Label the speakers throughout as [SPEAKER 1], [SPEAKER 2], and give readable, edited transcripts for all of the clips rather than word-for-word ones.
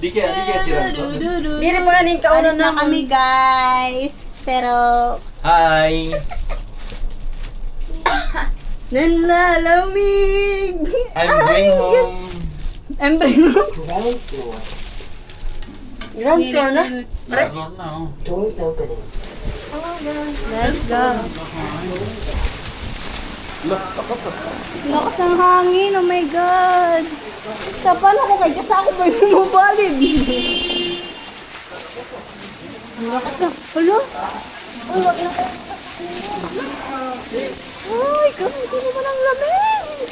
[SPEAKER 1] Di kaya sila.
[SPEAKER 2] Hindi rin pala ning kaunan na kami, guys. Pero,
[SPEAKER 1] Hi!
[SPEAKER 2] nalalamig.
[SPEAKER 1] I'm going home.
[SPEAKER 2] I'm bring home. Ground floor na?
[SPEAKER 1] Floor na, oh.
[SPEAKER 2] Let's go. Lakas ng hangin, oh my God. Sa paano ko kay Diyos ako ba yung sumabalid? Ang lakas ng, hala? Ay, hindi naman ang lamig.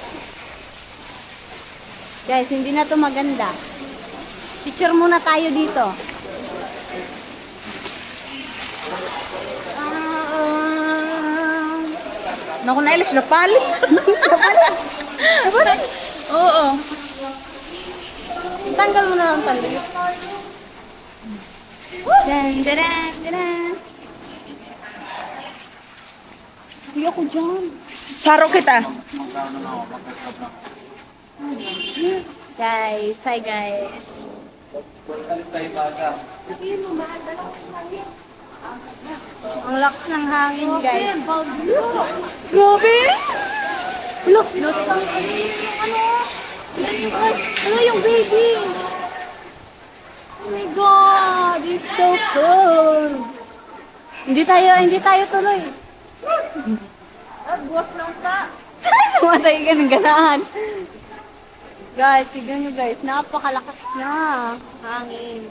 [SPEAKER 2] Guys, hindi na to maganda. Picture muna tayo dito. Naku, nailas na palit. Napalit? Oo. Tanggal mo na ang tanggal. Dan, dan, dan. Hindi ako dyan.
[SPEAKER 3] Saro kita.
[SPEAKER 2] Guys, hi guys. Ang lakas ng hangin, guys. Grabe! Look, look. Ano yung baby? Oh my God, it's so cool. Hindi tayo tuloy. Buwas lang ka. Tumatay ka ng ganahan. Guys, tignan nyo guys, napakalakas na hangin.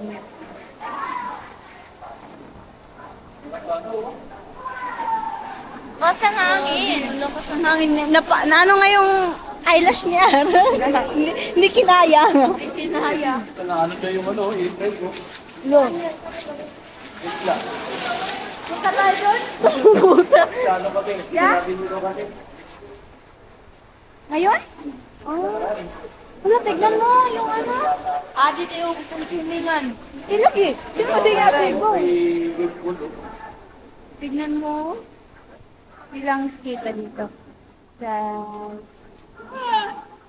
[SPEAKER 3] Basta hangin.
[SPEAKER 2] Lakas ng hangin. Na ano nga yung eyelash niya? Hindi kinaya. Hindi kinaya.
[SPEAKER 1] Ano na yung ano, i-try ko.
[SPEAKER 2] Look. Punta tayo doon? Puta.
[SPEAKER 1] Ano ba kayo? Sinabi nyo daw kasi.
[SPEAKER 2] Ngayon? Oh. Wala, tignan mo yung ano.
[SPEAKER 3] Dito yung gusto mo swimingan.
[SPEAKER 2] Ilog eh. Sino ba yung ate mo?
[SPEAKER 1] May good food.
[SPEAKER 2] Tignan mo. Bilang kita dito.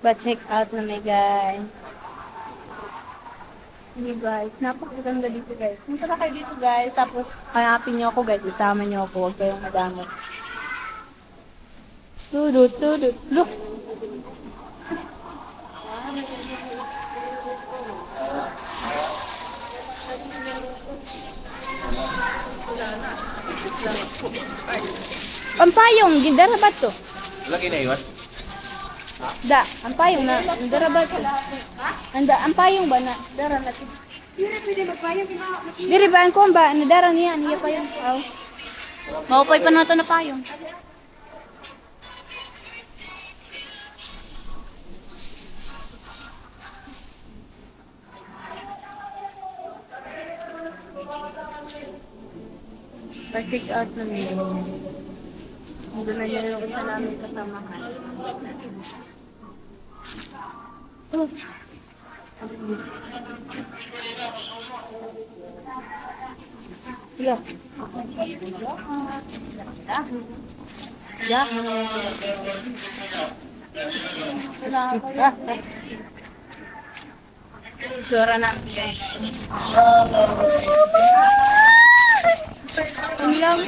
[SPEAKER 2] Check out na may guys. Hindi guys, napakaganda dito guys. Punta na kayo dito guys, tapos hanapin niyo ako guys, isama niyo ako, huwag kayong madamot. Tudut, tudut, look! Pampayong, gindara ba to?
[SPEAKER 1] Lagi na iwan?
[SPEAKER 2] Da, ang payong na, gindara ba to? Ang payong ba na, dara na to? Diri ba ang kumba, nadara niya, niya payong. Oh. Maupoy pa na to na payong. Pa-check out na niya. Doon na niya yung isa namin kasamahan. Oh. Sila. Sura na, guys. Ang lang.